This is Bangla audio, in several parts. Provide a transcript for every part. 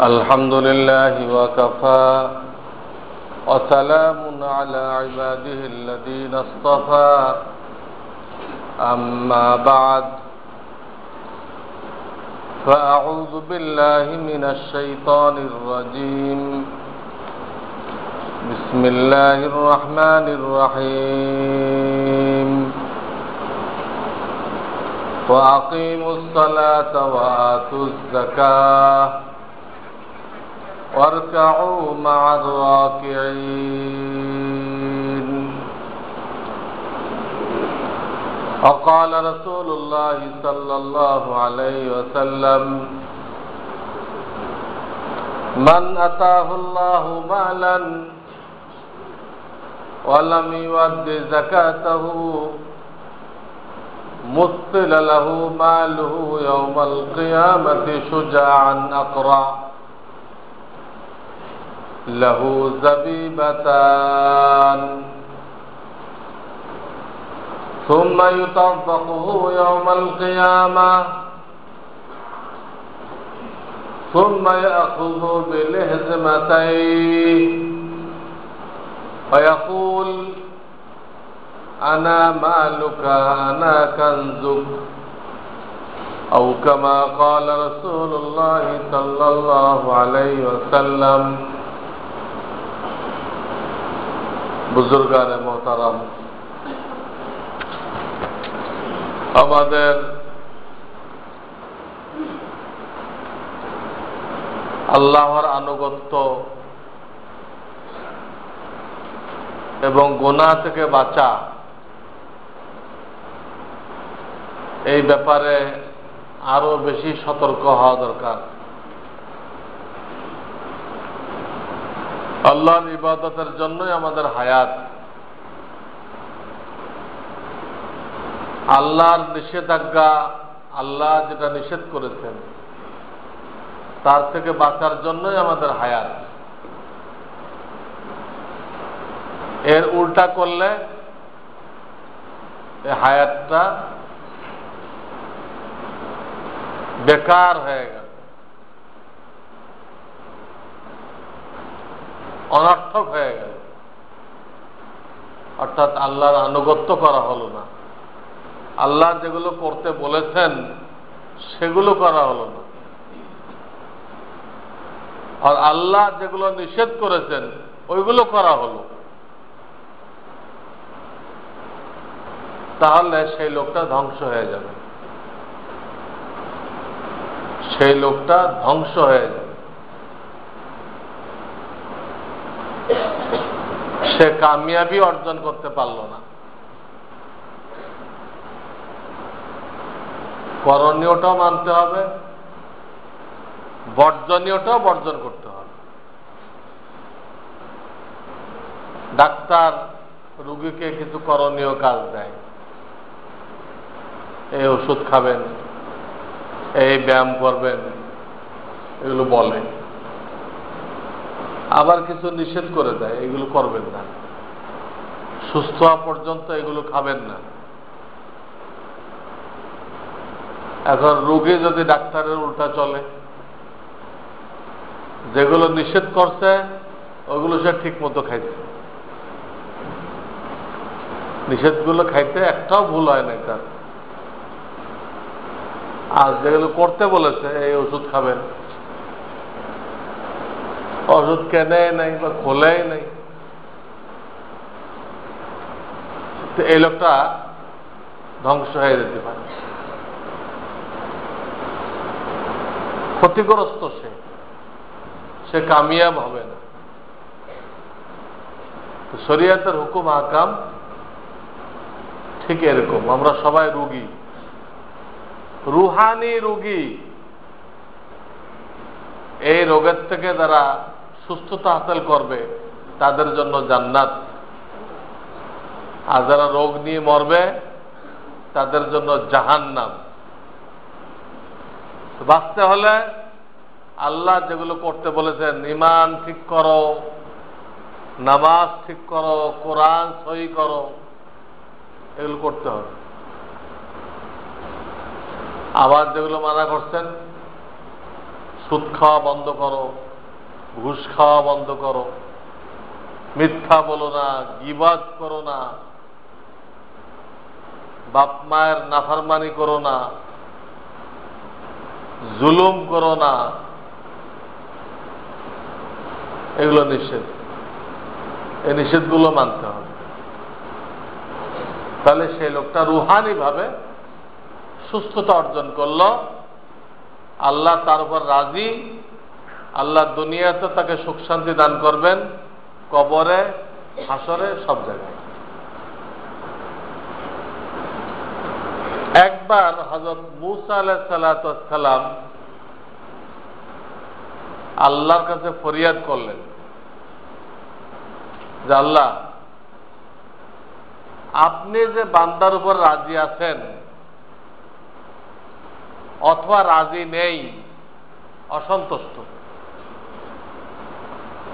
الحمد لله وكفى وسلام على عباده الذين اصطفى أما بعد فأعوذ بالله من الشيطان الرجيم بسم الله الرحمن الرحيم وأقيموا الصلاة وآتوا الزكاة واركعوا مع الراكعين وقال رسول الله صلى الله عليه وسلم من أتاه الله مالا ولم يؤد زكاته مثل له ماله يوم القيامة شجاعا أقرع له زبيبتان ثم يطبقه يوم القيامة ثم يأخذ بلهزمتيه ويقول أنا مالك أنا كنزك أو كما قال رسول الله صلى الله عليه وسلم বুজুর্গানে মোহতারাম, আমাদের আল্লাহর আনুগত্য এবং গুনাহ থেকে বাঁচা, এই ব্যাপারে আরো বেশি সতর্ক হওয়া দরকার। আল্লাহর ইবাদতের জন্যই আমাদের হায়াত। আল্লাহর নিষেধাজ্ঞা, আল্লাহ যেটা নিষেধ করেছেন তার থেকে বাঁচার জন্যই আমাদের হায়াত। এর উল্টা করলে এই হায়াতটা বেকার হয়ে গেল, অনর্থক হয়ে গেল। অর্থাৎ আল্লাহর আনুগত্য করা হলো না, আল্লাহ যেগুলো করতে বলেছেন সেগুলো করা হলো না, আর আল্লাহ যেগুলো নিষেধ করেছেন ওইগুলো করা হলো। তাহলে সেই লোকটা ধ্বংস হয়ে যাবে, সেই লোকটা ধ্বংস হয়ে যাবে। সে কামিয়াবি অর্জন করতে পারল না। করণীয়টাও মানতে হবে, বর্জনীয়টাও বর্জন করতে হবে। ডাক্তার রোগীকে কিছু করণীয় কাজ দেয়, এই ওষুধ খাবেন, এই ব্যায়াম করবেন, এগুলো বলে। আবার কিছু নিষেধ করে দেয়, এগুলো করবেন না, সুস্থ হওয়া পর্যন্ত এগুলো খাবেন না। এখন রোগী যদি ডাক্তারের উল্টা চলে, যেগুলো নিষেধ করছে ওগুলো সে ঠিক মতো খাইছে, নিষেধগুলো খাইতে একটাও ভুল হয় না তার। আর যেগুলো করতে বলেছে, এই ওষুধ খাবেন, ওষুধ কেনে নাই বা খোলেই নাই, তো এই লোকটা ধ্বংস হয়ে যেতে পারে, ক্ষতিগ্রস্ত সে কামিয়াব হবে না। শরীয়তের হুকুম আহকাম ঠিক এরকম। আমরা সবাই রোগী, রুহানি রোগী। এই রোগের থেকে যারা সুস্থতা হাসিল করবে তাদের জন্য জান্নাত, আর যারা রোগ নিয়ে মরবে তাদের জন্য জাহান্নাম। বাঁচতে হলে আল্লাহ যেগুলো করতে বলেছেন, ঈমান ঠিক করো, নামাজ ঠিক করো, কোরআন সহি করো, এগুলো করতে হবে। আবার যেগুলো মানা করছেন, সুদ খাওয়া বন্ধ করো, ঘুষ খাওয়া বন্ধ করো, মিথ্যা বলো না, গীবাত করো না, বাপ মায়ের নাফরমানি করো না, জুলুম করো না, এগুলো নিষেধ। এই নিষেধগুলো মানতে হবে। তাহলে সেই লোকটা রুহানি ভাবে সুস্থতা অর্জন করল, আল্লাহ তার উপর রাজি, আল্লাহ দুনিয়াতে তাকে সুখ শান্তি দান করবেন, কবরে, হাসরে, সব জায়গায়। একবার হযরত মূসা আলাইহিস সালাতু ওয়াস সালাম আল্লাহর কাছে ফরিয়াদ করলেন যে আল্লাহ, আপনি যে বান্দার উপর রাজি আছেন অথবা রাজি নেই, অসন্তুষ্ট,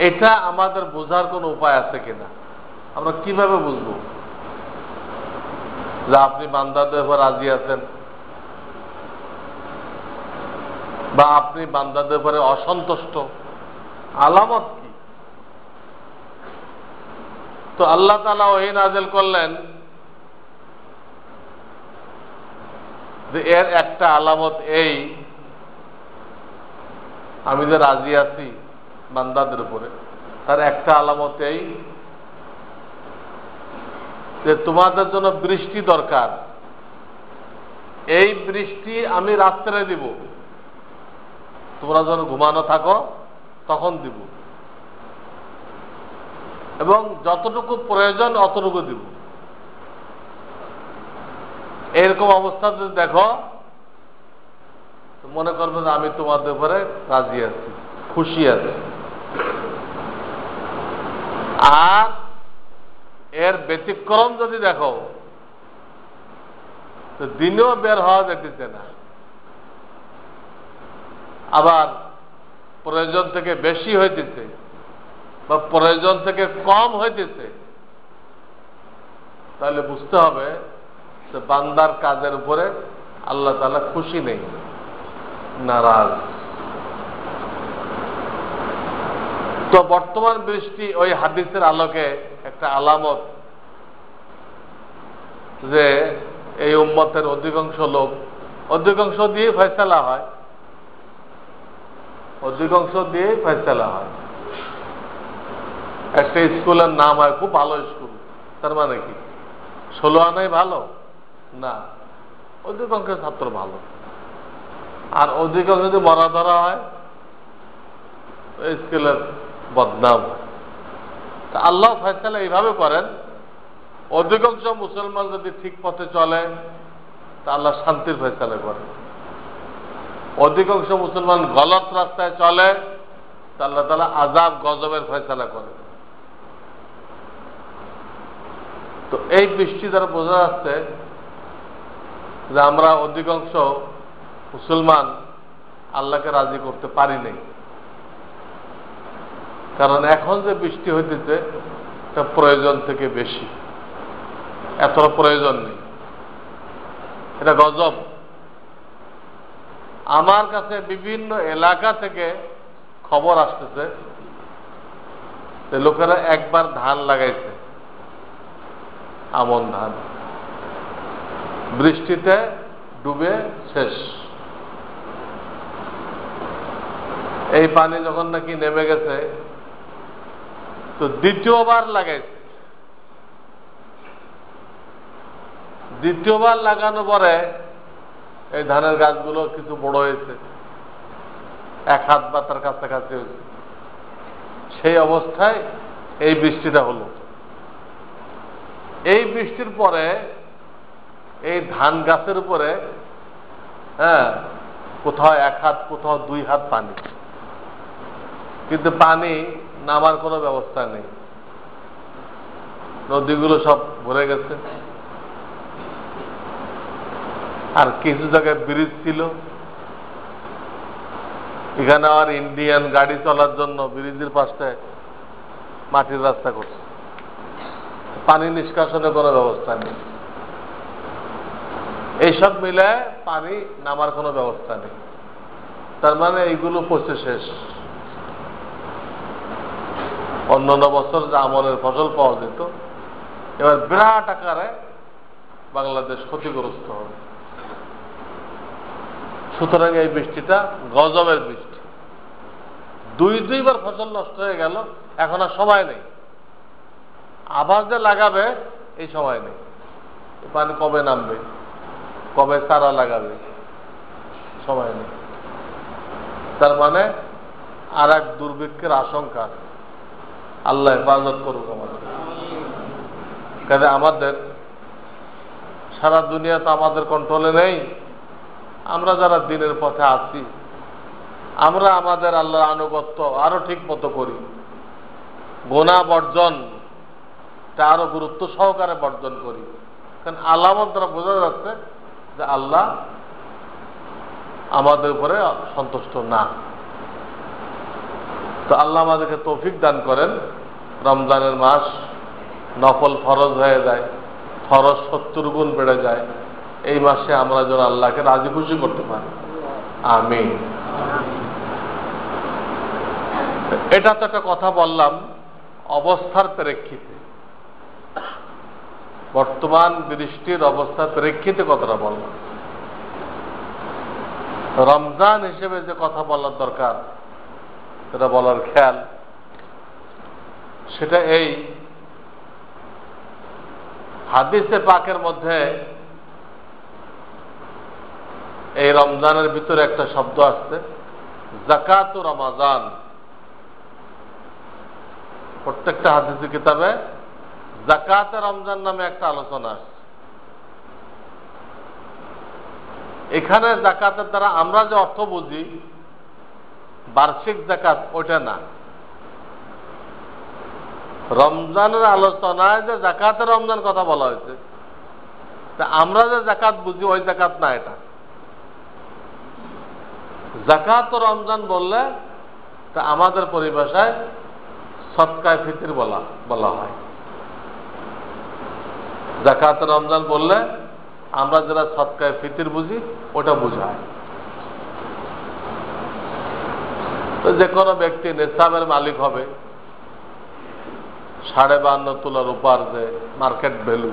এটা আমাদের বোঝার কোন উপায় আছে কিনা? আমরা কিভাবে বুঝবো যে আপনি বান্দাদের উপর রাজি আছেন বা আপনি বান্দাদের উপরে অসন্তুষ্ট? আলামত কি? তো আল্লাহ তাআলা ওহী নাযিল করলেন যে এর একটা আলামত এই, আমি যে রাজি আছি বান্দাদের উপরে, তার একটা আলামত এই যে তোমাদের জন্য বৃষ্টি দরকার, এই বৃষ্টি আমি রাত্রে দিব, তোমরা যখন ঘুমানো থাকো তখন দিব, এবং যতটুকু প্রয়োজন অতটুকু দিব। এরকম অবস্থা যদি দেখো, মনে করবে যে আমি তোমাদের উপরে রাজি আছি, খুশি আছি। আর এর ব্যতিক্রম যদি দেখো, তো দিনেও বের হওয়া যেতেছে না, আবার প্রয়োজন থেকে বেশি হইতেছে বা প্রয়োজন থেকে কম হইতেছে, তাহলে বুঝতে হবে যে বান্দার কাজের উপরে আল্লাহ তাআলা খুশি নেই, নারাজ। তো বর্তমান বৃষ্টি ওই হাদিসের আলোকে একটা আলামত যে এই উম্মতের অধিকাংশ লোক, অধিকাংশ দিয়ে ফয়সালা হয়, অধিকাংশ দিয়ে ফয়সালা হয়। একটা স্কুলের নাম হয় খুব ভালো স্কুল, তার মানে কি 16 আনাই ভালো না, অধিকাংশ ছাত্র ভালো। আর অধিকাংশ যদি মরা ধরা হয়, স্কুলের বদনাম হয়। আল্লাহ ফয়সালা এইভাবে করেন, অধিকাংশ মুসলমান যদি ঠিক পথে চলে তা আল্লাহ শান্তির ফয়সালা করেন, অধিকাংশ মুসলমান গলত রাস্তায় চলে তা আল্লাহ তাআলা আযাব গজবের ফয়সালা করেন। তো এই বৃষ্টি দ্বারা বোঝা যাচ্ছে যে আমরা অধিকাংশ মুসলমান আল্লাহকে রাজি করতে পারি নাই, কারণ এখন যে বৃষ্টি হইতেছে এটা প্রয়োজন থেকে বেশি, এত প্রয়োজন নেই, এটা গজব। আমার কাছে বিভিন্ন এলাকা থেকে খবর আসতেছে যে লোকেরা একবার ধান লাগাইছে, আমন ধান, বৃষ্টিতে ডুবে শেষ। এই পানি যখন নাকি নেমে গেছে, তো দ্বিতীয়বার লাগাইছে। দ্বিতীয়বার লাগানোর পরে এই ধানের গাছগুলো কিছু বড় হয়েছে, 1 হাত বা তার কাছাকাছি হয়েছে। সেই অবস্থায় এই বৃষ্টিটা হলো। এই বৃষ্টির পরে এই ধান গাছের উপরে কোথাও 1 হাত, কোথাও 2 হাত পানি, কিন্তু পানি নামার কোনো ব্যবস্থা নেই, নদীগুলো সব ভরে গেছে। আর কিছু জায়গায় ব্রিজ ছিল, এখানে আর ইন্ডিয়ান গাড়ি চলার জন্য ব্রিজের পাশে মাটির রাস্তা করছে, পানি নিষ্কাশনের কোনো ব্যবস্থা নেই। এইসব মিলে পানি নামার কোনো ব্যবস্থা নেই। তার মানে এইগুলো পচে শেষ। অন্যান্য বছর যে আমনের ফসল পাওয়া যেত, এবার বিরাট আকারে বাংলাদেশ ক্ষতিগ্রস্ত হবে। সুতরাং এই বৃষ্টিটা গজবের বৃষ্টি। দুইবার ফসল নষ্ট হয়ে গেল, এখন আর সময় নেই। আবার যে লাগাবে এই সময় নেই। পানি কবে নামবে, কবে চারা লাগাবে, সময় নেই। তার মানে আর এক দুর্ভিক্ষের আশঙ্কা। আল্লাহ হেফাজত করুক আমাদের। কাজে আমাদের সারা দুনিয়া তো আমাদের কন্ট্রোলে নেই। আমরা যারা দিনের পথে আছি, আমরা আমাদের আল্লাহর আনুগত্য আরো ঠিক মতো করি। গুনাহ বর্জন আরো গুরুত্ব সহকারে বর্জন করি। কারণ আলামত দ্বারা বোঝা যাচ্ছে যে আল্লাহ আমাদের উপরে সন্তুষ্ট না। তো আল্লাহ আমাদেরকে তৌফিক দান করেন। রমজানের মাস নফল ফরজ হয়ে যায়, ফরজ 70 গুণ বেড়ে যায়। এই মাসে আমরা যেন আল্লাহকে রাজি খুশি করতে পারি। আমিন। এটা তো একটা কথা বললাম অবস্থার প্রেক্ষিতে, বর্তমান বৃষ্টির অবস্থার প্রেক্ষিতে কথাটা বললাম। রমজান হিসেবে যে কথা বলার দরকার, সেটা বলার খেয়াল, সেটা এই হাদিসে পাকের মধ্যে এই রমজানের ভিতরে একটা শব্দ আসছে, যাকাতু রমাজান। প্রত্যেকটা হাদিসের কিতাবে যাকাতে রমজান নামে একটা আলোচনা আসছে। এখানে যাকাতের দ্বারা আমরা যে অর্থ বুঝি বার্ষিক যাকাত, ওইটা না। রমজানের আলোচনায় যে যাকাতে রমজান কথা বলা হয়েছে, তা আমরা যে যাকাত বুঝি ওই যাকাত না এটা। যাকাত রমজান বললে তা আমাদের পরিভাষায় সদকায়ে ফিতর বলা হয়। যাকাত রমজান বললে আমরা যারা সদকায়ে ফিতর বুঝি ওটা বোঝায়। তো যে কোনো ব্যক্তি নিসাবের মালিক হবে, 52.5 তোলা রূপার যে মার্কেট ভ্যালু,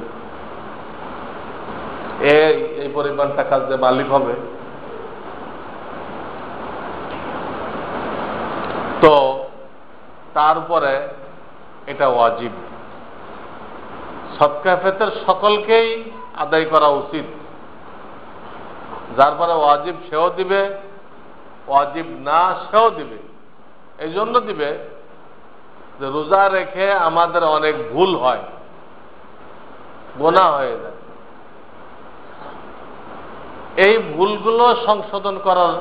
এই পরিমাণ টাকার যে মালিক হবে, তো তারপরে এটা ওয়াজিব। সদকায়ে ফিতর সকলকেই আদায় করা উচিত। যার পরে ওয়াজিব সেও দিবে, ওয়াজিব না সেও দিবে। এই জন্য দিবে যে রোজা রেখে আমাদের অনেক ভুল হয়, গুনাহ হয়ে যায়। এই ভুলগুলো সংশোধন করার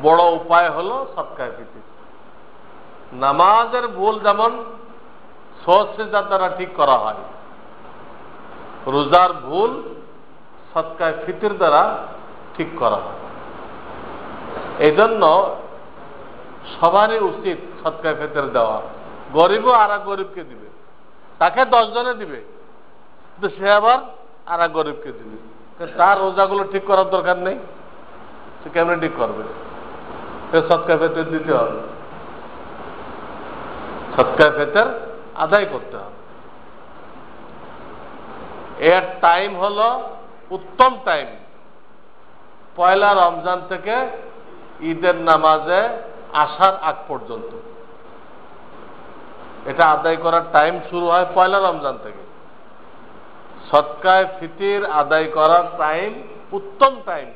বড় উপায় হলো সদকায়ে ফিতর। নামাজের ভুল যেমন সওয়াব দ্বারা ঠিক করা হয়, রোজার ভুল সদকায়ে ফিতর দ্বারা ঠিক করা হয়। এই জন্য সবারই উচিত সদকায়ে ফিতর দেওয়া। গরিবও আর এক গরিবকে দিবে, তাকে 10 জনে দিবে, কিন্তু সে আবার আর এক গরিবকে দিবে। তার রোজাগুলো ঠিক করার দরকার নেই, সে কেমনে ঠিক করবে? সদকায়ে ফিতর দিতে হবে, সদকায়ে ফিতর আদায় করতে হবে। এর টাইম হলো উত্তম টাইম, পয়লা রমজান থেকে ঈদের নামাজে আসার আগ পর্যন্ত। এটা আদায় করার টাইম শুরু হয় পয়লা রমজান থেকে। সদকায়ে ফিতর আদায় করার টাইম, উত্তম টাইম,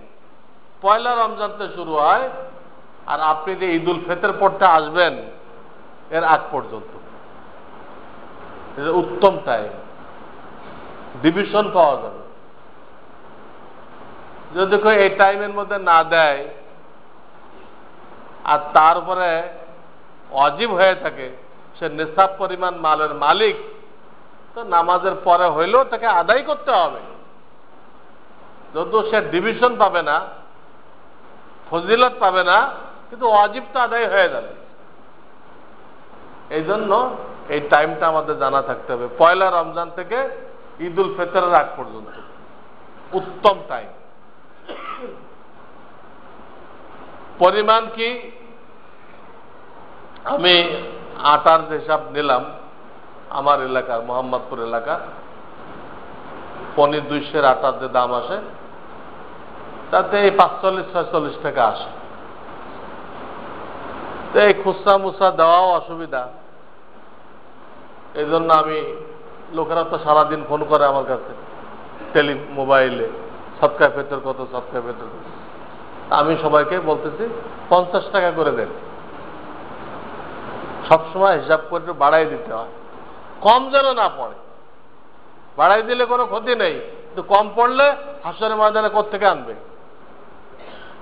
পয়লা রমজান থেকে শুরু হয়। আর আপনি যে ঈদুল ফিতর পড়তে আসবেন এর আগ পর্যন্ত উত্তম টাইম, ডিভিশন পাওয়া যাবে। যদি কেউ এই টাইমের মধ্যে না দেয় আর তারপরে ওয়াজিব হয়ে থাকে, সে নিসাব পরিমাণ মালের মালিক, তো নামাজের পরে হইলেও তাকে আদায় করতে হবে। যদিও সে ডিভিশন পাবে না, ফজিলত পাবে না, কিন্তু ওয়াজিব তো আদায় হয়ে যাবে। এই জন্য এই টাইমটা আমাদের জানা থাকতে হবে, পয়লা রমজান থেকে ঈদুল ফিতরের আগ পর্যন্ত। উত্তম টাইম। পরিমাণ কি? আমি আটার হিসাব নিলাম, আমার এলাকার মোহাম্মদপুর এলাকা পনির 200 আটার যে দাম আসে তাতে এই 45-46 টাকা আসে। তো এই খুচরা মুচরা দেওয়াও অসুবিধা, এই জন্য আমি, লোকেরা তো সারাদিন ফোন করে আমার কাছে মোবাইলে, সদকা ফিতর কত, সদকা ফিতর কত। আমি সবাইকে বলতেছি 50 টাকা করে দেন। সবসময় হিসাব করে বাড়াই দিতে হয়, কম যেন না পড়ে। বাড়াই দিলে কোনো ক্ষতি নেই, কিন্তু কম পড়লে হাসরের ময়দানে কোত্থেকে আনবে?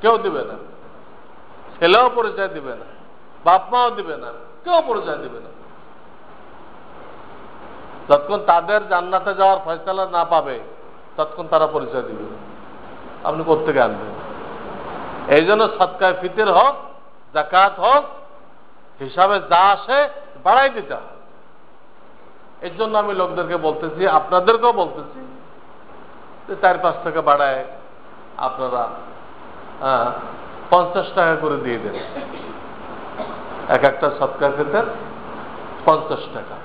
কেউ দিবে না, ছেলেও পরিচয় দিবে না, বাপ মাও দিবে না, কেউ পরিচয় দিবে না। যতক্ষণ তাদের জান্নাতে যাওয়ার ফয়সালা না পাবে ততক্ষণ তারা পরিচয় দিবে। আপনি কোত্থেকে আনবেন? এই জন্য সদকায়ে ফিতর হোক, যাকাত হোক, হিসাবে যা আসে বাড়াই দিতে হয়। এর জন্য আমি লোকদেরকে বলতেছি, আপনাদেরকেও বলতেছি যে 4-5 টাকা বাড়ায় আপনারা 50 টাকা করে দিয়ে দেন। এক একটা সদকায়ে ফিতর 50 টাকা।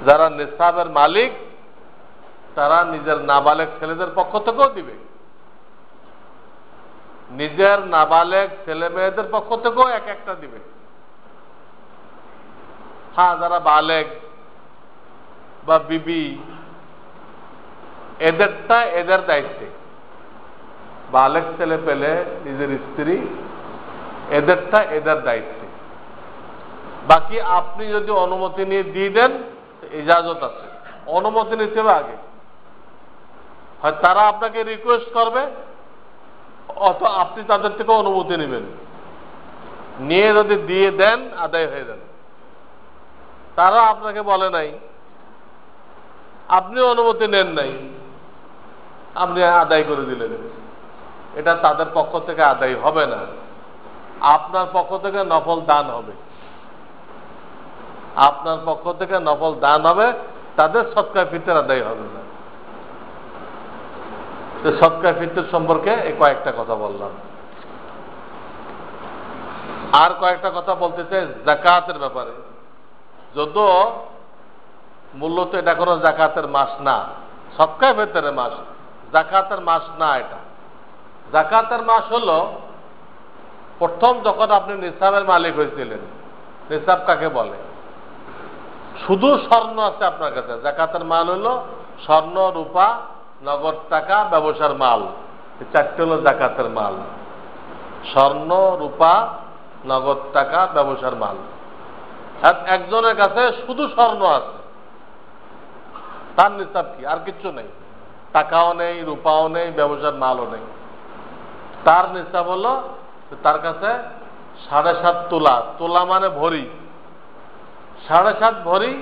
যারা নিসাবের মালিক তারা নিজের নাবালেগ ছেলেদের পক্ষ থেকেও দিবে, নিজের নাবালেগ ছেলে মেয়েদের পক্ষ থেকেও এক একটা দিবে। হ্যাঁ, যারা বালেগ বা বিবি, এদেরটা এদের দায়িত্বে। বালেগ ছেলে পেলে নিজের স্ত্রী, এদেরটা এদের দায়িত্বে। বাকি আপনি যদি অনুমতি নিয়ে দিয়ে দেন, ইজাজত আছে, অনুমতি নিতে হবে আগে। হয় তারা আপনাকে রিকোয়েস্ট করবে, অথবা আপনি তাদের থেকে অনুমতি নেবেন, নিয়ে যদি দিয়ে দেন আদায় হয়ে যাবে। তারা আপনাকে বলে নাই, আপনি অনুমতি নেন নাই, আপনি আদায় করে দিলেন, এটা তাদের পক্ষ থেকে আদায় হবে না, আপনার পক্ষ থেকে নফল দান হবে। আপনার পক্ষ থেকে নফল দান হবে, তাদের সদকায়ে ফিতর আদায় হবে না। তো সদকায়ে ফিতর সম্পর্কে এই কয়েকটা কথা বললাম। আর কয়েকটা কথা বলতে চাই যাকাতের ব্যাপারে। যদিও মূলত এটা কোনো যাকাতের মাস না, সদকায়ে ফিতরের মাস, যাকাতের মাস না। এটা যাকাতের মাস হলো প্রথম যখন আপনি নিসাবের মালিক হয়েছিলেন। নিসাব কাকে বলে? শুধু স্বর্ণ আছে আপনার কাছে, যাকাতের মাল হলো স্বর্ণ, রূপা, নগদ টাকা, ব্যবসার মাল। এই চারটে হলো যাকাতের মাল। স্বর্ণ, রূপা, নগদ টাকা, ব্যবসার মাল। আর একজনের কাছে শুধু স্বর্ণ আছে, তার নিসাব কি? আর কিচ্ছু নেই, টাকাও নেই, রূপাও নেই, ব্যবসার মালও নেই। তার নিসাব হলো তার কাছে 7.5 তোলা, তোলা মানে ভরি, 7.5 ভরি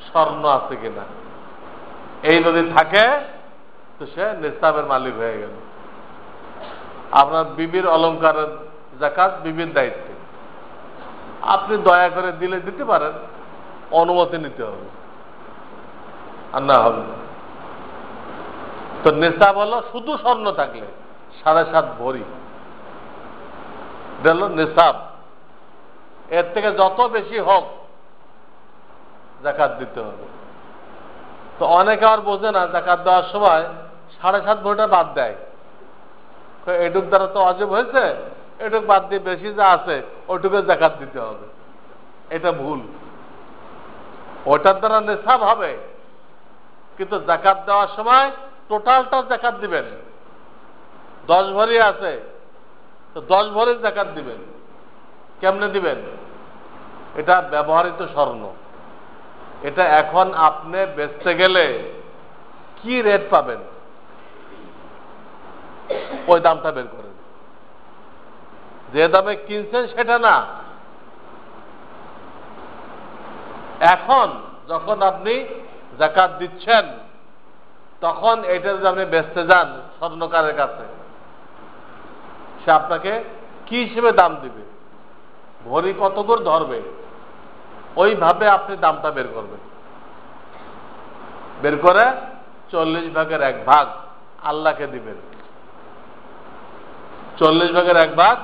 স্বর্ণ আছে কিনা। এই যদি থাকে তো সে নিসাবের মালিক হয়ে গেল। আপনার বিবির অলংকারের যাকাত বিবির দায়িত্বে, আপনি দয়া করে দিলে দিতে পারেন, অনুমতি নিতে হবে, আর না হবে না। তো নিসাব হলো শুধু স্বর্ণ থাকলে 7.5 ভরি, এটা হলো নিসাব। এর থেকে যত বেশি হোক যাকাত দিতে হবে। তো অনেকে আর বোঝে না, যাকাত দেওয়ার সময় 7.5 ভরিটা বাদ দেয়, এটুক দ্বারা তো অজীব হয়েছে, এটুক বাদ দিয়ে বেশি যা আছে ওইটুকু যাকাত দিতে হবে। এটা ভুল। ওটার দ্বারা নিসাব হবে, কিন্তু যাকাত দেওয়ার সময় টোটালটা যাকাত দিবেন। 10 ভরি আছে তো 10 ভরির যাকাত দিবেন। কেমনে দিবেন? এটা ব্যবহৃত স্বর্ণ, এটা এখন আপনি বেচতে গেলে কি রেট পাবেন ওই দামটা বের করেন। যে দামে কিনছেন সেটা না। এখন যখন আপনি যাকাত দিচ্ছেন তখন এটা যদি আপনি বেচতে যান স্বর্ণকারের কাছে, সে আপনাকে কি হিসেবে দাম দিবে, ভরি কত করে ধরবে, ওইভাবে আপনি দামটা বের করবেন। বের করে 40 ভাগের 1 ভাগ আল্লাহকে দিবেন, 40 ভাগের 1 ভাগ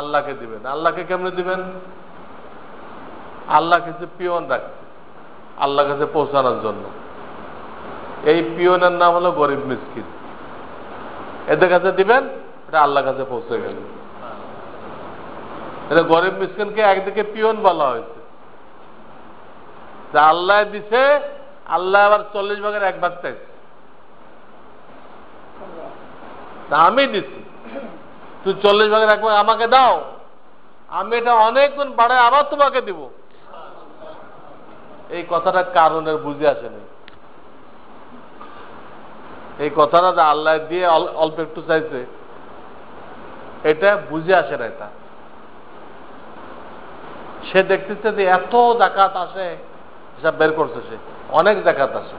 আল্লাহকে দিবেন। আল্লাহকে কেমনে দিবেন? আল্লাহ কিছু পিয়ন রাখছে আল্লাহ কাছে পৌঁছানোর জন্য। এই পিয়নের নাম হলো গরিব মিসকিন। এদের কাছে দিবেন, এটা আল্লাহ কাছে পৌঁছে গেল। এটা গরিব মিসকিনকে একদিকে পিয়ন বলা হয়েছে, যা আল্লাহ দিছে, আল্লাহ আবার 40 ভাগের 1 ভাগ চাইছে। আমি দিছি, তুই 40 ভাগের 1 ভাগ আমাকে দাও, আমি এটা অনেক গুণ বাড়ায় আবার তোমাকে দিব। এই কথাটা কারণের বুঝে আসে নাই। এই কথাটা যে আল্লাহ দিয়ে অল্প একটু চাইছে, এটা বুঝে আসে না। এটা সে দেখতেছে যে এত জাকাত আসে, হিসাব বের করছে, সে অনেক জাকাত আসে,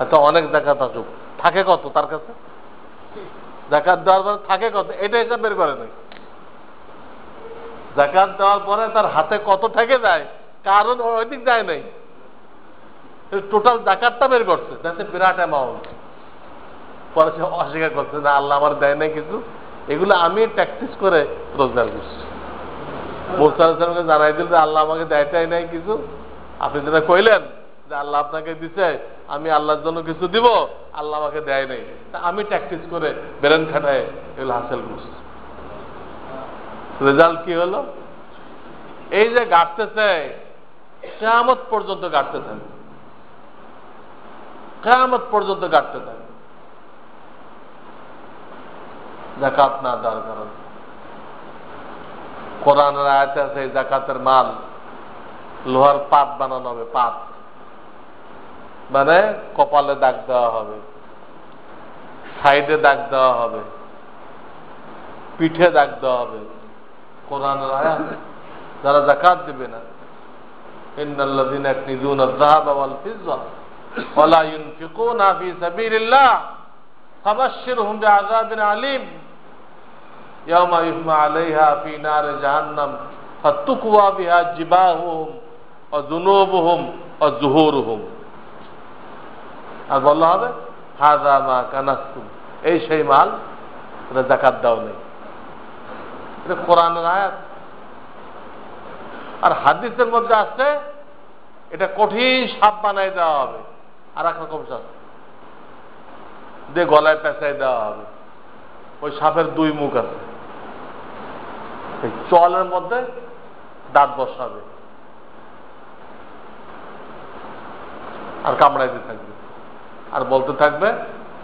এত অনেক জাকাত আসুক, থাকে কত তার কাছে? জাকাত দেওয়ার পরে থাকে কত, এটা হিসাব বের করে নাই। জাকাত দেওয়ার পরে তার হাতে কত থেকে যায়, কারণ ওই দিক যায় নাই, টোটাল জাকাতটা বের করছে, যাতে বিরাট অ্যামাউন্ট। পরে সে অস্বীকার করছে না, আল্লাহ আমার দেয় নাই কিছু, এগুলো আমি প্র্যাকটিস করে রোজগার করছি। মুসা আলাইহিস সালামকে জানাই দিল যে আল্লাহ আমাকে দেয়টাই নাই কিছু, আপনি যেটা কইলেন যে আল্লাহ আপনাকে দিছে, আমি আল্লাহর জন্য কিছু দিব, আল্লাহ আমাকে দেয় নাই, তা আমি প্র্যাকটিস করে বেরেন খাটায় এগুলো হাসিল করছি। রেজাল্ট কি হলো? এই যে গাঁটতেছে, কিয়ামত পর্যন্ত গাঁটতে থাকে, কিয়ামত পর্যন্ত গাঁটতে থাকে, জাকাত না দেওয়ার কারণে। কোরআনের আয়াতে আছে জাকাতের মাল লোহার পাত বানানো হবে, পাত মানে কপালে দাগ দেওয়া হবে, সাইডে দাগ দেওয়া হবে, পিঠে দাগ দেওয়া হবে। কোরআনের আয়াত, যারা জাকাত দিবে না, ইন্নাল্লাযীনা ইয়াকনিজুনা আয-যাহাবা ওয়াল ফিজ্জা ওয়া লা ইউনফিকুনা ফী সাবিলিল্লাহ ফাবাশশিরহুম বিআযাবিন আলীম ইয়াওমা ইউহমা আলাইহা ফী নারি জাহান্নাম ফাতুকওয়া বিহা জিবাহুহুম ওয়া যুনুবুহুম ওয়া যুহুরুহুম। আর বলা হবে হাযা মা কানাসতুম, এই সেই মাল, এটা যাকাত দাও নেই। এটা কোরআনের আয়াত। আর হাদিসের মধ্যে আছে এটা কঠিন সাপ বানাই দেওয়া হবে, আর এক রকম সাপ দিয়ে গলায় পেঁচাই দেওয়া হবে। ওই সাপের 2 মুখ আছে, চলের মধ্যে দাঁত বসাবে আর কামড়াইতে থাকবে আর বলতে থাকবে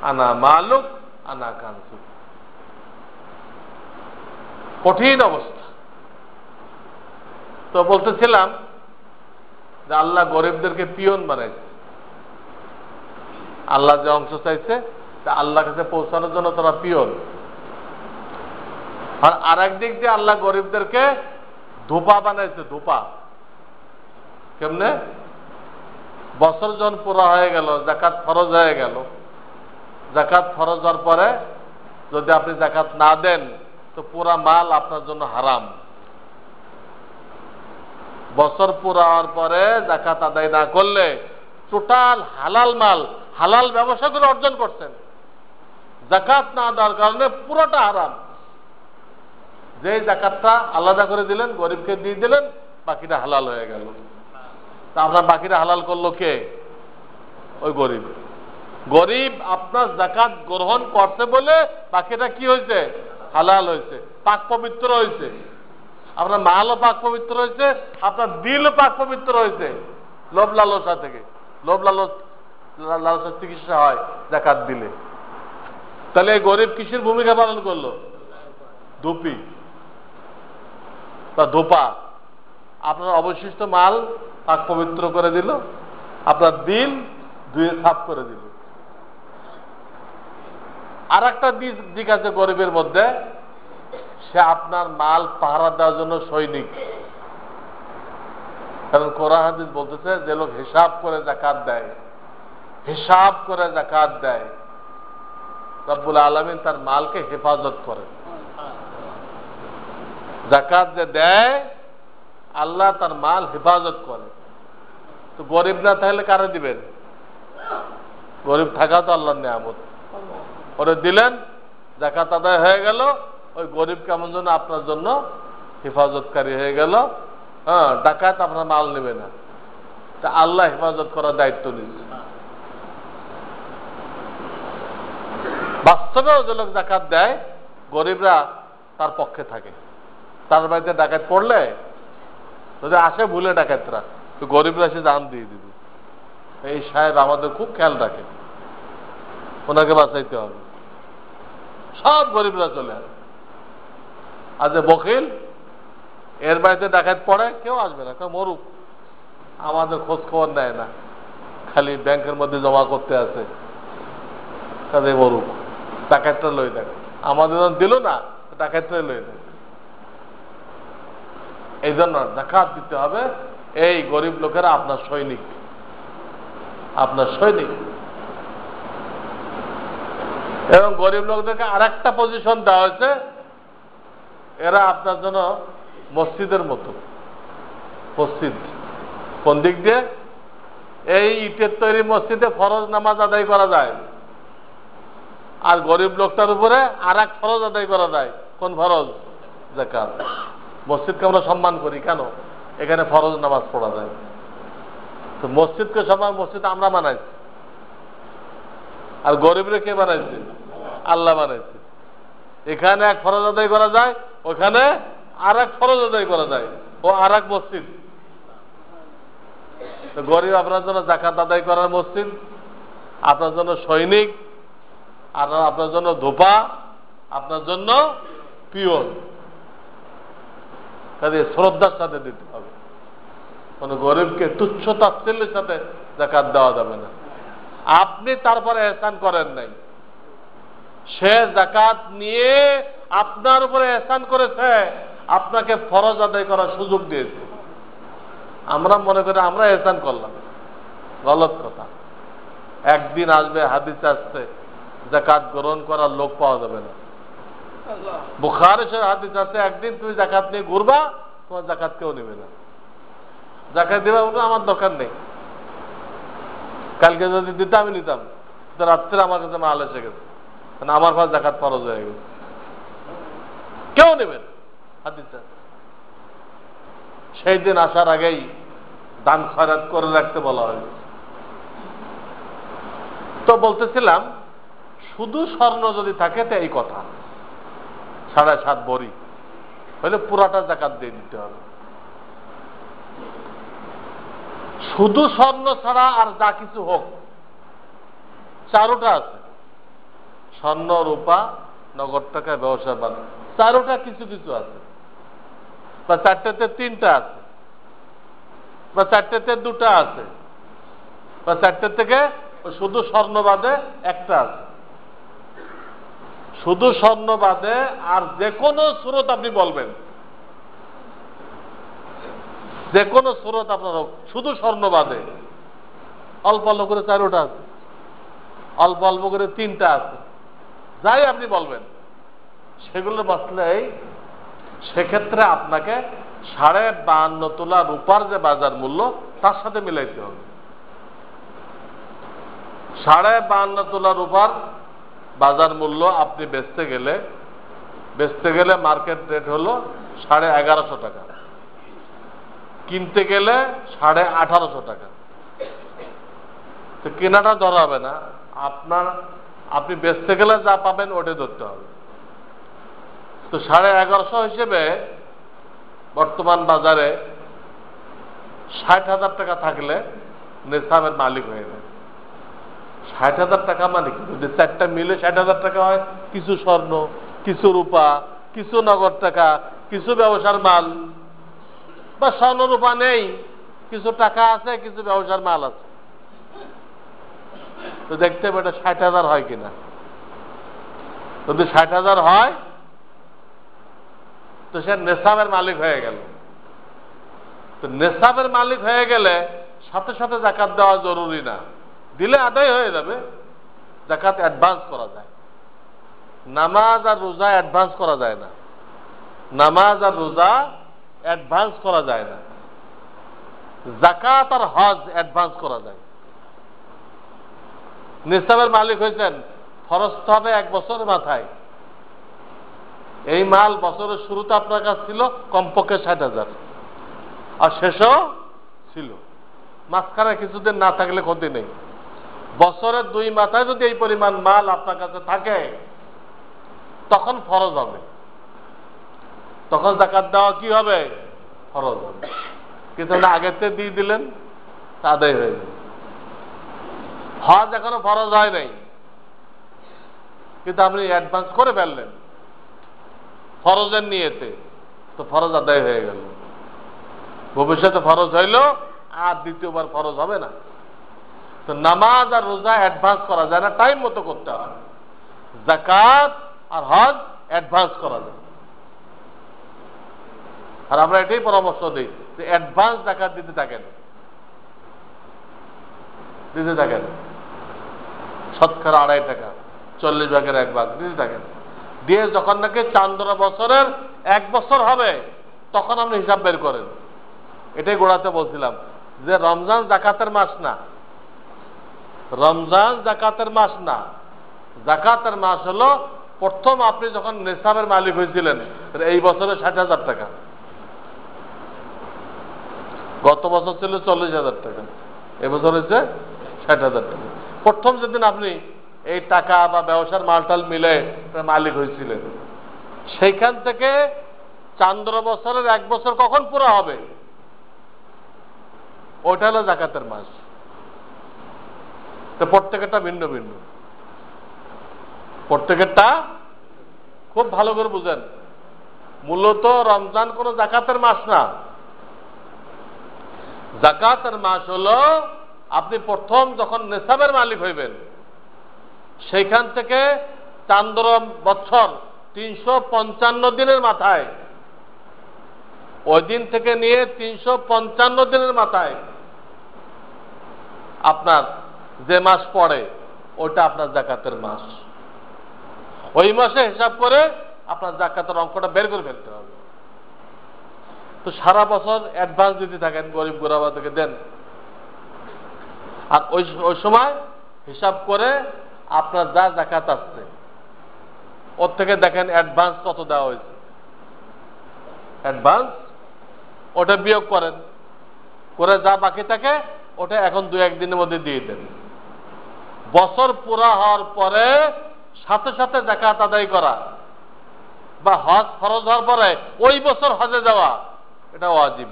আনা মালুক আনা কানসুক। কঠিন অবস্থা। তো বলতেছিলাম যে আল্লাহ গরিবদেরকে পিয়ন বানাইছে। আল্লাহ যে অংশ চাইছে তা আল্লাহ কাছে পৌঁছানোর জন্য তারা পিয়ন। আর আরেক দিক দিয়ে আল্লাহ গরিবদেরকে ধোপা বানাইছে। ধোপা কেমনে? বছর যখন পুরা হয়ে গেল, জাকাত ফরজ হয়ে গেল, জাকাত ফরজ হওয়ার পরে যদি আপনি জাকাত না দেন তো পুরা মাল আপনার জন্য হারাম। বছর পুরা হওয়ার পরে জাকাত আদায় না করলে টোটাল হালাল মাল, হালাল ব্যবসা করে অর্জন করছেন, জাকাত না দেওয়ার কারণে পুরোটা হারাম। যে জাকাতটা আলাদা করে দিলেন, গরিবকে দিয়ে দিলেন, বাকিটা হালাল হয়ে গেল। তা আপনার বাকিটা হালাল করলো কে? ওই গরিব। গরিব আপনার জাকাত গ্রহণ করছে বলে বাকিটা কি হয়েছে? হালাল হয়েছে, পাক পবিত্র হয়েছে। আপনার মালও পাক পবিত্র হয়েছে, আপনার দিলও পাক পবিত্র হয়েছে লোভ লালসা থেকে। লোভ লালসার চিকিৎসা হয় জাকাত দিলে। তাহলে এই গরিব কিসের ভূমিকা পালন করলো? ধুপি বা ধোপা। আপনার অবশিষ্ট মাল পাক পবিত্র করে দিল, আপনার দিল ধুয়ে সাফ করে দিল। আর একটা দিক আছে গরিবের মধ্যে, সে আপনার মাল পাহারা দেওয়ার জন্য সৈনিক। কারণ কোরআন হাদিস বলতেছে যে লোক হিসাব করে যাকাত দেয়, হিসাব করে যাকাত দেয়, রব্বুল আলামিন তার মালকে হেফাজত করে। যাকাত যে দেয় আল্লাহ তার মাল হেফাজত করে। তো গরিব না থাকলে কারে দিবেন? গরিব থাকা তো আল্লাহর নিয়ামত। ওরে দিলেন, যাকাত আদায় হয়ে গেল, ওই গরিব কেমন যেন আপনার জন্য হেফাজতকারী হয়ে গেল। হ্যাঁ, ডাকাত আপনার মাল নেবে না, তা আল্লাহ হেফাজত করার দায়িত্ব নিচ্ছে। বাস্তবেও যে লোক জাকাত দেয়, গরিবরা তার পক্ষে থাকে। তার বাড়িতে ডাকাত পড়লে যদি আসে ভুলে ডাকাতরা, তো গরিবরা এসে জান দিয়ে দিবে, এই সাহেব আমাদের খুব খেয়াল রাখে, ওনাকে বাঁচাইতে হবে। সব গরিবরা চলে আসে। আর যে বকিল, এর বাড়িতে ডাকাত পড়ে, কেউ আসবে না, কেউ মরুক, আমাদের খোঁজ খবর নেয় না, খালি ব্যাংকের মধ্যে জমা করতে আছে, কাজে মরুক, ডাকাতটা লই দেয়। আমাদের দিল না, ডাকাতটা লই দেয়। এই জন্য জাকাত দিতে হবে। এই গরিব লোকেরা আপনার সৈনিক, আপনার সৈনিক। এবং গরিব লোকদেরকে আর একটা পজিশন দেওয়া হয়েছে, এরা আপনার জন্য মসজিদের মতো। মসজিদ কোন দিক দিয়ে? এই ইটের তৈরি মসজিদে ফরজ নামাজ আদায় করা যায়, আর গরিব লোকটার উপরে আর এক ফরজ আদায় করা যায়। কোন ফরজ? যাকাত। মসজিদকে আমরা সম্মান করি কেন? এখানে ফরজ নামাজ পড়া যায়। তো মসজিদকে সম্মান, মসজিদ আমরা বানাইছি, আর গরিবরে কে বানাইছে? আল্লাহ বানাইছে। এখানে এক ফরজ আদায় করা যায়, ওখানে আর এক ফরজ আদায় করা যায়, ও আর এক মসজিদ। গরিব আপনার জন্য যাকাত আদায় করার মসজিদ, আপনার জন্য সৈনিক, আর আপনার জন্য ধোপা, আপনার জন্য পিওন। কাজে শ্রদ্ধার সাথে দিতে হবে। কোন গরিবকে তুচ্ছ তাচ্ছিল্যের সাথে যাকাত দেওয়া যাবে না। আপনি তারপরে এহসান করেন নাই, সে যাকাত নিয়ে আপনার উপরে এহসান করেছে, আপনাকে ফরজ আদায় করার সুযোগ দিয়েছে। আমরা মনে করি আমরা এহসান করলাম, গলত কথা। একদিন আসবে, হাদিস আসছে, যাকাত গ্রহণ করার লোক পাওয়া যাবে না। বুখারী শরীফে হাদিস আছে, একদিন তুমি যাকাত নিয়ে ঘুরবা, তোমার যাকাত কেউ নেবে না। যাকাত দেবে আমার দরকার নেই, কালকে যদি দিতে আমি নিতাম, তো রাত্রে আমার কাছে মাল এসে গেছে, আমার পাশে যাকাত ফরজ হয়ে গেছে, কেউ নেবে না। হাদিস সেই দিন আসার আগেই দান খয়রাত করে রাখতে বলা হয়েছে। তো বলতেছিলাম, শুধু স্বর্ণ যদি থাকে তো এই কথা, 7.5 ভরি হলে পুরাটা যাকাত দিয়ে দিতে হবে। শুধু স্বর্ণ ছাড়া আর যা কিছু হোক, চারোটা আছে, স্বর্ণ, রূপা, নগদ টাকা, ব্যবসা বান, চারোটা কিছু কিছু আছে, বা 4টেতে 3টা আছে, বা 4টেতে 2টা আছে, বা 4টে থেকে শুধু স্বর্ণ বাদে একটা আছে। শুধু স্বর্ণ বাদে আর যে কোনো সুরত আপনি বলবেন, যে কোনো সুরত আপনার হোক, শুধু স্বর্ণ বাদে অল্প অল্প করে 4টা আছে, অল্প অল্প করে 3টা আছে, যাই আপনি বলবেন সেগুলো বাঁচলেই সেক্ষেত্রে আপনাকে 52.5 তোলা রূপার যে বাজার মূল্য তার সাথে মিলাইতে হবে। 52.5 তোলা রূপার বাজার মূল্য আপনি বেচতে গেলে মার্কেট রেট হলো 1150 টাকা, কিনতে গেলে 1850 টাকা। তো কেনাটা ধরা হবে না, আপনি বেচতে গেলে যা পাবেন ওটাই ধরতে হবে। তো 1150 হিসেবে বর্তমান বাজারে 60,000 টাকা থাকলে নেশাবের মালিক হয়ে যায়। 60,000 টাকা মানে কি? যদি 4টা মিলে 60,000 টাকা হয়, কিছু স্বর্ণ, কিছু রূপা, কিছু নগদ টাকা, কিছু ব্যবসার মাল, বা স্বর্ণ রূপা নেই, কিছু টাকা আছে, কিছু ব্যবসার মাল আছে, তো দেখতে হবে এটা 60,000 হয় কিনা। যদি 60,000 হয় তো সে নেশাবের মালিক হয়ে গেল। তো নেশাবের মালিক হয়ে গেলে সাথে সাথে যাকাত দেওয়া জরুরি না, দিলে আদায় হয়ে যাবে। যাকাত অ্যাডভান্স করা যায়, নামাজ আর রোজা অ্যাডভান্স করা যায় না। নামাজ আর রোজা অ্যাডভান্স করা যায় না, যাকাত আর হজ অ্যাডভান্স করা যায়। নিসাবের মালিক হয়েছেন, খরচ তো হবে 1 বছরের মাথায়। এই মাল বছরের শুরুতে আপনার কাছে ছিল কমপক্ষে 60,000, আর শেষও ছিল, মাঝখানে কিছুদিন না থাকলে ক্ষতি নেই। বছরের 2 মাথায় যদি এই পরিমাণ মাল আপনার কাছে থাকে তখন ফরজ হবে, তখন যাকাত দেওয়া কি হবে? ফরজ হবে। কিন্তু আগেতে দিয়ে দিলেন তা আদায় হয়ে যাবে। হজ এখনো ফরজ হয় নাই, কিন্তু আপনি অ্যাডভান্স করে ফেললেন ফরজের নিয়েতে, তো ফরজ আদায় হয়ে গেল। ভবিষ্যতে ফরজ হইল, আর দ্বিতীয়বার ফরজ হবে না। তো নামাজ আর রোজা অ্যাডভান্স করা যায় না, টাইম মতো করতে হয়। যাকাত আর হজ অ্যাডভান্স করা যায়। আর আমরা এটাই পরামর্শ দিই যে অ্যাডভান্স যাকাত দিতে থাকেন, শতকরা 2.5 টাকা, 40 ভাগের 1 ভাগ দিতে থাকেন। দিয়ে যখন নাকি চান্দ্র বছরের 1 বছর হবে তখন আপনি হিসাব বের করেন। এটাই গোড়াতে বলছিলাম যে রমজান যাকাতের মাস না, রমজান যাকাতের মাস না। যাকাতের মাস হলো প্রথম আপনি যখন নেশাবের মালিক হয়েছিলেন, এই বছরে 60,000 টাকা, গত বছর ছিল 40,000 টাকা, এবছর হচ্ছে 60,000 টাকা। প্রথম যেদিন আপনি এই টাকা বা ব্যবসার মালটাল মিলে মালিক হয়েছিলেন, সেইখান থেকে চান্দ্র বছরের 1 বছর কখন পুরো হবে, ওইটা হলো যাকাতের মাস। তো প্রত্যেকেরটা ভিন্ন ভিন্ন, প্রত্যেকেরটা খুব ভালো করে বুঝেন। মূলত রমজান কোন যাকাতের মাস না। যাকাতের মাস হলো আপনি প্রথম যখন নেশাবের মালিক হইবেন, সেইখান থেকে চান্দ্র বছর 355 দিনের মাথায়, ওই দিন থেকে নিয়ে 355 দিনের মাথায় আপনার যে মাস পড়ে ওটা আপনার যাকাতের মাস। ওই মাসে হিসাব করে আপনার যাকাতের অঙ্কটা বের করে ফেলতে হবে। তো সারা বছর অ্যাডভান্স দিতে থাকেন, গরিব গোরাবাদেরকে দেন, আর ওই সময় হিসাব করে আপনার যা যাকাত আসছে ওর থেকে দেখেন অ্যাডভান্স কত দেওয়া হয়েছে, অ্যাডভান্স ওটা বিয়োগ করেন, করে যা বাকি থাকে ওটা এখন 2-1 দিনের মধ্যে দিয়ে দেন। বছর পুরা হওয়ার পরে সাথে সাথে যাকাত আদায় করা বা হজ ফরজ হওয়ার পরে ওই বছর হজে যাওয়া, এটা ওয়াজিব।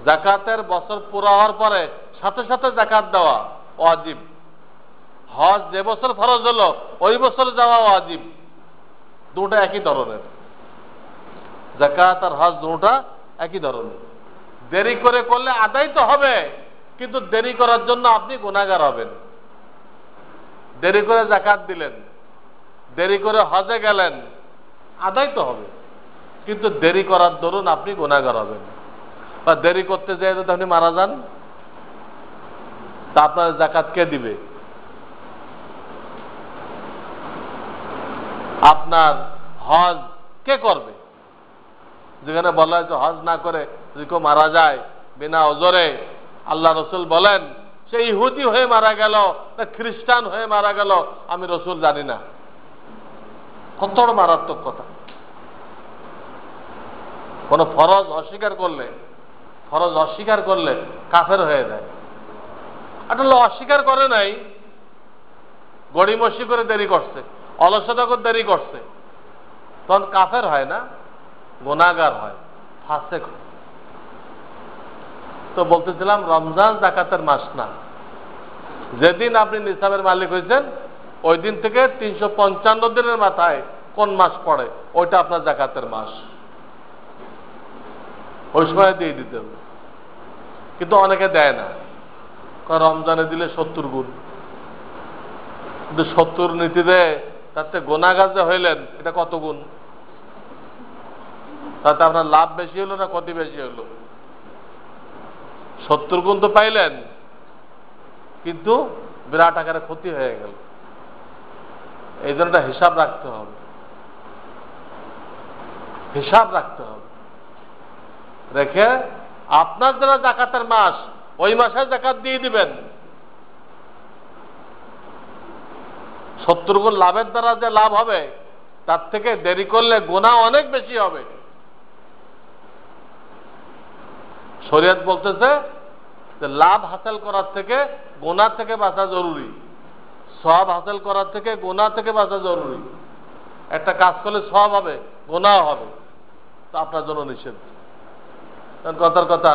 যাকাতের বছর পুরা হওয়ার পরে সাথে সাথে যাকাত দেওয়া ওয়াজিব। হজ যে বছর ফরজ হলো ওই বছর যাওয়া ওয়াজিব। দুটা একই ধরনের, যাকাত আর হজ দুটা একই ধরনের। দেরি করে করলে আদায় তো হবে, কিন্তু দেরি করার জন্য আপনি গুনাহগার হবেন। দেরি করে যাকাত দিলেন, দেরি করে হজে গেলেন, আদায় তো হবে, কিন্তু দেরি করার দরুন আপনি গুনাহগার হবেন। বা দেরি করতে যেয়ে যদি আপনি মারা যান, তা আপনার যাকাত কে দিবে? আপনার হজ কে করবে? যেখানে বলা হয়েছে হজ না করে যদি কেউ মারা যায় বিনা ওজরে, আল্লাহ রসুল বলেন সে ইহুদি হয়ে মারা গেল না খ্রিস্টান হয়ে মারা গেল, আমি রসুল জানি না। কত বড় মারাত্মক কথা! কোন ফরজ অস্বীকার করলে কাফের হয়ে যায়। আসলে অস্বীকার করে নাই, গড়িমসি করে দেরি করছে, অলসতা করে দেরি করছে, তখন কাফের হয় না, গুনাহগার হয়, ফাসেক হয়। তো বলতেছিলাম রমজান যাকাতের মাস না। যেদিন আপনি নিসাবের মালিক হয়েছেন ওই দিন থেকে 355 দিনের মাথায় কোন মাস পড়ে ওইটা আপনার যাকাতের মাস, ওই সময় দিয়ে দিতে হবে। কিন্তু অনেকে দেয় না, রমজানে দিলে 70 গুণ, কিন্তু 70 নীতিতে তাতে গুনাহগার যে হইলেন এটা কত গুণ? তাতে আপনার লাভ বেশি হলো না ক্ষতি বেশি হলো? 70 গুণ তো পাইলেন, কিন্তু বিরাট আকারে ক্ষতি হয়ে গেল। এই জন্য হিসাব রাখতে হবে, হিসাব রাখতে হবে। রেখে আপনার যারা যাকাতের মাস ওই মাসে যাকাত দিয়ে দিবেন। 70 গুণ লাভের দ্বারা যে লাভ হবে তার থেকে দেরি করলে গুনাহ অনেক বেশি হবে। শরীয়ত বলতেছে যে লাভ হাসিল করার থেকে গুনাহ থেকে বাঁচা জরুরি, সওয়াব হাসিল করার থেকে গুনাহ থেকে বাঁচা জরুরি। একটা কাজ করলে সওয়াব হবে, গুনাহ হবে, তো আপনার জন্য নিষেধ। কথার কথা,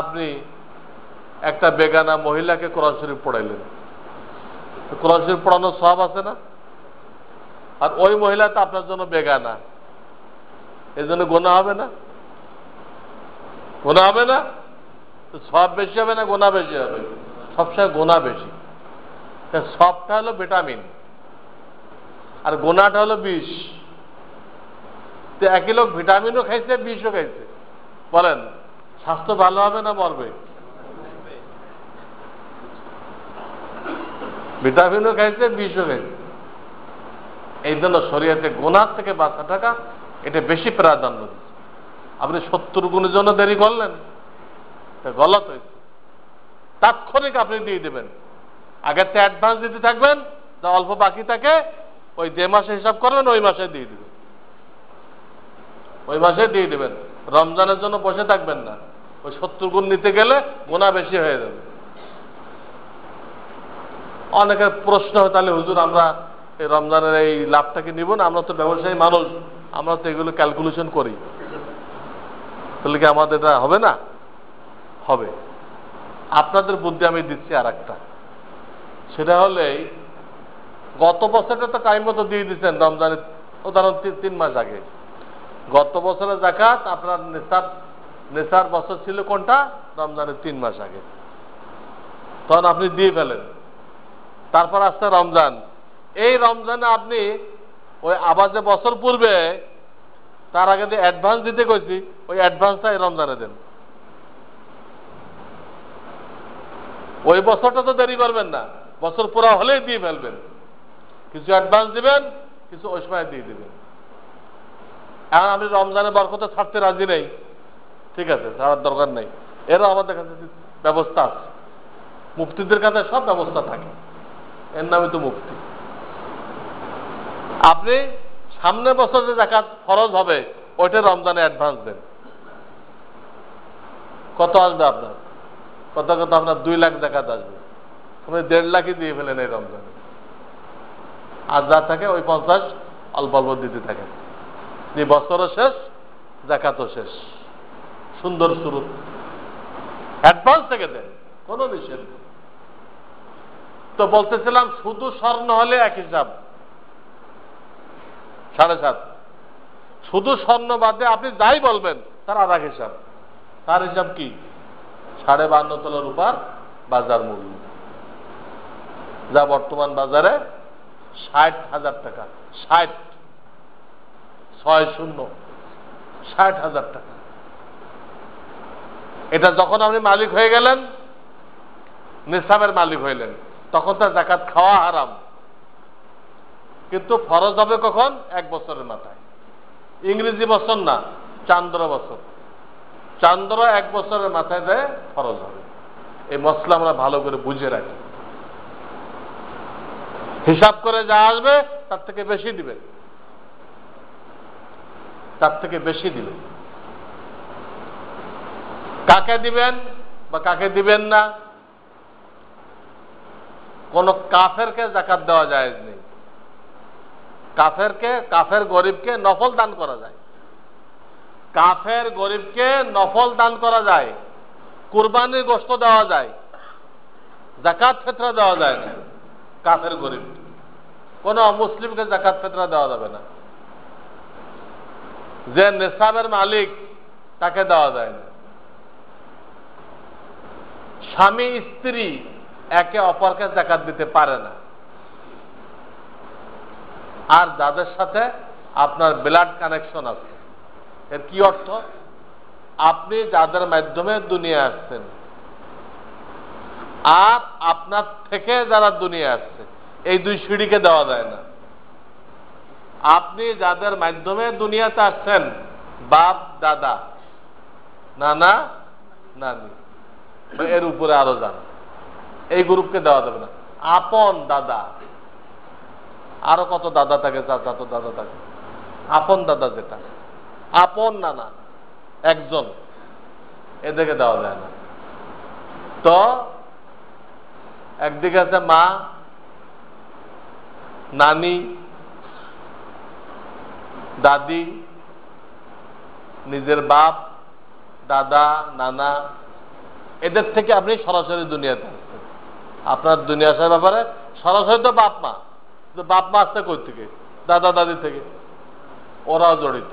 আপনি একটা বেগানা মহিলাকে কোরআন শরীফ পড়াইলেন, কোরআন শরীফ পড়ানোর সওয়াব আছে না? আর ওই মহিলা তো আপনার জন্য বেগানা, এই জন্য গুনাহ হবে না? গুনাহ হবে না? তো সওয়াব বেশি হবে না গুনাহ বেশি হবে? সবসময় গুনাহ বেশি। সবটা হলো ভিটামিন আর গুনাহটা হলো বিষ। তো একই লোক ভিটামিনও খাইছে বিষও খাইছে, বলেন স্বাস্থ্য ভালো হবে না মরবে? ভিটামিনও খাইছে বিষও খাইছে। এই জন্য শরীয়তে গুনাহ থেকে বাঁচা থাকা এটা বেশি প্রাধান্য দিচ্ছে। আপনি 70 গুণের জন্য দেরি করলেন, গলত হয়েছে। তাৎক্ষণিক আপনি দিয়ে দেবেন, আগের থেকে অ্যাডভান্স দিতে থাকবেন, যা অল্প বাকি থাকে ওই যে মাসে হিসাব করবেন ওই মাসে দিয়ে দিবেন, ওই মাসে দিয়ে দেবেন। রমজানের জন্য বসে থাকবেন না, ওই 70 গুণ নিতে গেলে গুনাহ বেশি হয়ে যাবে। অনেকের প্রশ্ন হয়, তাহলে হুজুর আমরা এই রমজানের এই লাভটাকে নিব না? আমরা তো ব্যবসায়ী মানুষ, আমরা তো এগুলো ক্যালকুলেশন করি, তাহলে কি আমাদের এটা হবে না? হবে। আপনাদের বুদ্ধি আমি দিচ্ছি আর একটা, সেটা হলে গত বছরটা তো টাইম মতো দিয়ে দিচ্ছেন রমজানের, উদাহরণ 3 মাস আগে। গত বছরের যাকাত আপনার নেশার বছর ছিল কোনটা? রমজানের 3 মাস আগে, তখন আপনি দিয়ে ফেলেন। তারপর আসছে রমজান, এই রমজানে আপনি ওই আবার যে বছর পূর্বে তার আগে যে অ্যাডভান্স দিতে কইছি ওই অ্যাডভান্সটা এই রমজানে দেন। ওই বছরটা তো দেরি করবেন না, বছর পুরা হলেই দিয়ে ফেলবেন। কিছু অ্যাডভান্স দিবেন, কিছু ওই সময় দিয়ে দিবেন। এখন আমি রমজানের বরকতে ছাড়তে রাজি নেই, ঠিক আছে, ছাড়ার দরকার নেই। এরও আমাদের কাছে ব্যবস্থা আছে, মুফতিদের কাছে সব ব্যবস্থা থাকে, এর নামই তো মুফতি। আপনি সামনের বছর যে যাকাত ফরজ হবে ওইটা রমজানে অ্যাডভান্স দেন। কত আসবে আপনার? কত আপনার 2 লাখ যাকাত আসবে, আপনি 1.5 লাখই দিয়ে ফেলেন এই রমজানে। আর যা থাকে ওই 50 অল্প অল্প দিতে থাকেন, যে বছরও শেষ, যাকাতও শেষ। সুন্দর শুরু, অ্যাডভান্স থেকে দেন, কোনো নিষেধ। তো বলতেছিলাম শুধু স্বর্ণ হলে এক হিসাব 7.5, শুধু স্বর্ণ বাদে আপনি যাই বলবেন তার আর এক হিসাব। তার হিসাব কি? 52.5 তোলা রূপার বাজার মূল্য, যা বর্তমান বাজারে 60,000 টাকা। 60,000 টাকা। এটা যখন আপনি মালিক হয়ে গেলেন, নিসাবের মালিক হইলেন, তখন তার যাকাত খাওয়া হারাম। কিন্তু ফরজ হবে কখন? 1 বছরের মাথায়। ইংরেজি বছর না, চান্দ্র বছর। চান্দ্র 1 বছরের মাথায় দেয় ফরজ হবে। এই মসলা আমরা ভালো করে বুঝে রাখি। হিসাব করে যা আসবে তার থেকে বেশি দিবেন, তার থেকে বেশি দিবেন। কাকে দিবেন বা কাকে দিবেন না, কোন কাফেরকে যাকাত দেওয়া জায়েজ নেই। কাফের গরিবকে নফল দান করা যায়, কাফের গরিবকে নফল দান করা যায়, কুরবানির গোশত দেওয়া যায়, যাকাত ফিতরা দেওয়া যায় না। কাফের গরিব, কোন মুসলিমকে যাকাত ফিতরা দেওয়া যাবে না। যে নিসাবের মালিক তাকে দেওয়া যায় না। স্বামী স্ত্রী একে অপরকে যাকাত দিতে পারে না। আর যাদের সাথে আপনার ব্লাড কানেকশন আছে, এর কি অর্থ? আপনি যাদের মাধ্যমে দুনিয়া আসছেন আর আপনার থেকে যারা দুনিয়া আসছে, এই 2 সিঁড়িকে দেওয়া যায় না। আপনি যাদের মাধ্যমে দুনিয়াতে আসছেন, বাপ দাদা নানা নানি, এর উপরে আরো যান, এই গ্রুপকে দেওয়া যাবে না। আপন দাদা আরো কত দাদা থাকে, চাচা তো দাদা থাকে, আপন দাদা যেটা, আপন নানা একজন, এদেরকে দেওয়া যায় না। তো একদিকে আছে মা, নানি, দাদি, নিজের বাপ, দাদা, নানা, এদের থেকে আপনি সরাসরি দুনিয়াতে আসছেন। আপনার দুনিয়া আসার ব্যাপারে সরাসরি তো বাপ মা, কিন্তু বাপ মা আসছে কই থেকে? দাদা দাদি থেকে, ওরাও জড়িত।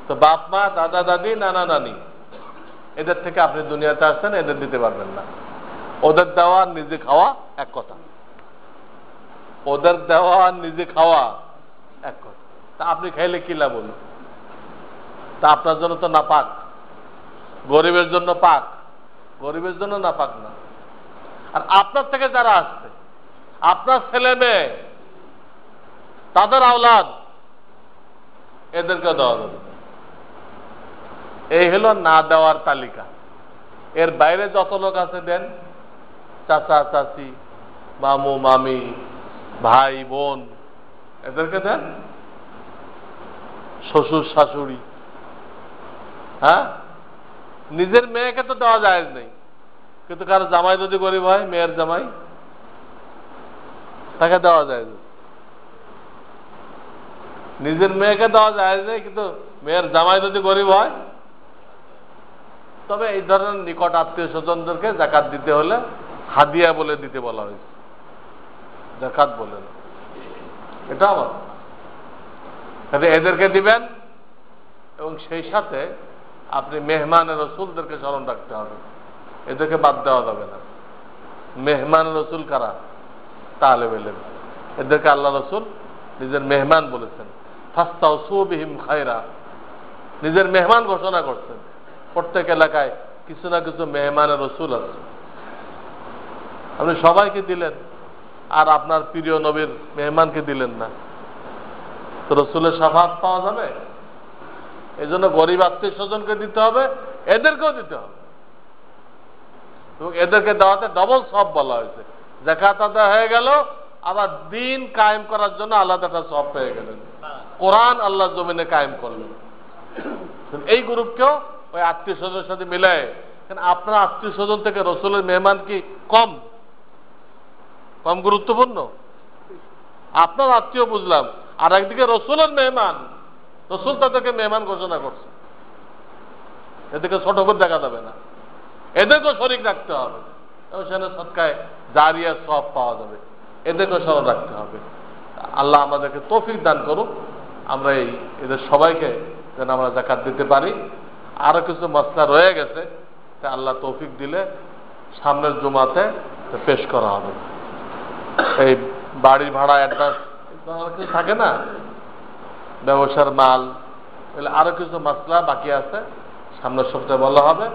তো বাপ মা, দাদা দাদি, নানা নানি, এদের থেকে আপনি দুনিয়াতে আসছেন, এদের দিতে পারবেন না। ওদের দেওয়া আর নিজে খাওয়া এক কথা, ওদের দেওয়া আর নিজে খাওয়া এক কথা। তা আপনি খাইলে কি লাভ হলো? তা আপনার জন্য তো না পাক, গরিবের জন্য পাক, গরিবের জন্য না পাক না। আর আপনার থেকে যারা আসছে, আপনার ছেলে মেয়ে, তাদের আওলাদ, এদেরকে দেওয়া যাবে। এই হলো না দেওয়ার তালিকা। এর বাইরে যত লোক আছে দেন, চাচা চাচি, মামু মামি, ভাই বোন, এদেরকে দেন, শ্বশুর শাশুড়ি। হ্যাঁ, নিজের মেয়েকে তো দেওয়া যায় নেই, কিন্তু কারো জামাই যদি গরিব হয়, মেয়ের জামাই, তাকে দেওয়া যায়। নিজের মেয়েকে দেওয়া যায় নেই, কিন্তু মেয়ের জামাই যদি গরিব হয়, তবে এই ধরনের নিকট আত্মীয় স্বজনদেরকে জাকাত দিতে হলে হাদিয়া বলে দিতে বলা হয়েছে, জাকাত বলে না। এটা আমার এদেরকে দিবেন। এবং সেই সাথে আপনি মেহমানের রসুলদেরকে স্মরণ রাখতে হবে, এদেরকে বাদ দেওয়া যাবে না। মেহমান রসুল কারা? তাহলে বললেন এদেরকে আল্লাহ রসুল নিজের মেহমান বলেছেন। ফাস্তাউসু বিহিম খায়রা, নিজের মেহমান ঘোষণা করছেন। প্রত্যেক এলাকায় কিছু না কিছু মেহমানের রসুল আছে, আপনি সবাইকে দিলেন, আর আপনার প্রিয় নবীর মেহমানকে দিলেন না, তো রসুলের শাফাত পাওয়া যাবে? এই জন্য গরিব আত্মীয় স্বজনকে দিতে হবে, এদেরকেও দিতে হবে। এবং এদেরকে দেওয়াতে ডবল সব বলা হয়েছে। যাকাত আদায় হয়ে গেল, আবার দিন কায়েম করার জন্য আলাদা একটা সব পেয়ে গেলেন। কোরআন আল্লাহ জমিনে কায়েম করলেন। এই গ্রুপকেও ওই আত্মীয় স্বজনের সাথে মিলায়, আপনার আত্মীয় স্বজন থেকে রসুলের মেহমান কি কম কম গুরুত্বপূর্ণ? আপনার আত্মীয় বুঝলাম, আর একদিকে রসুলের মেহমান, রসুল তাদেরকে মেহমান ঘোষণা করছে, এদেরকে ছোট করে দেখা যাবে না, এদেরকেও শরীক রাখতে হবে। এবং সেখানে সৎকায় জারিয়া সব পাওয়া যাবে, এদেরকেও স্মরণ রাখতে হবে। আল্লাহ আমাদেরকে তৌফিক দান করুক, আমরা এদের সবাইকে যেন আমরা যাকাত দিতে পারি। আরো কিছু মসলা রয়ে গেছে, তা আল্লাহ তৌফিক দিলে সামনের জুমাতে পেশ করা হবে। এই বাড়ি ভাড়া অ্যাডভান্স কিছু থাকে না, ব্যবসার মাল, আরো কিছু মসলা বাকি আছে, সামনের সপ্তাহে বলা হবে।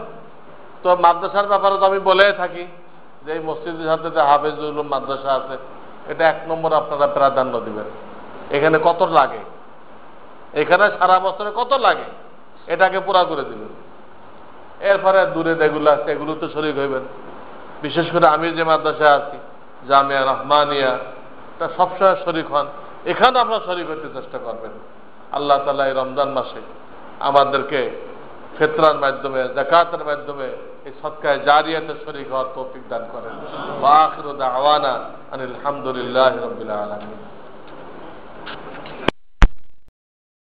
তো মাদ্রাসার ব্যাপারে তো আমি বলে থাকি যে এই মসজিদের সাথে যে হাফেজুল উলুম মাদ্রাসা আছে, এটা 1 নম্বর আপনারা প্রাধান্য দিবেন। এখানে কত লাগে, এখানে সারা বছরে কত লাগে, এটাকে পুরা করে দিবেন। এরপরে দূরে যেগুলো আছে এগুলো তো শরীক হইবেন। বিশেষ করে আমি যে মাদ্রাসায় আছি, জামিয়া রহমানিয়া, তা সবসময় শরীক হন, এখানে আপনারা শরীক হতে চেষ্টা করবেন। আল্লাহ তাআলা এই রমজান মাসে আমাদেরকে ফিতরার মাধ্যমে, যাকাতের মাধ্যমে এই সদকায়ে জারিয়াতে শরীক হওয়ার তৌফিক দান করেন। ওয়া আখিরু দাওয়ানা আনিল হামদুলিল্লাহি রাব্বিল আলামিন।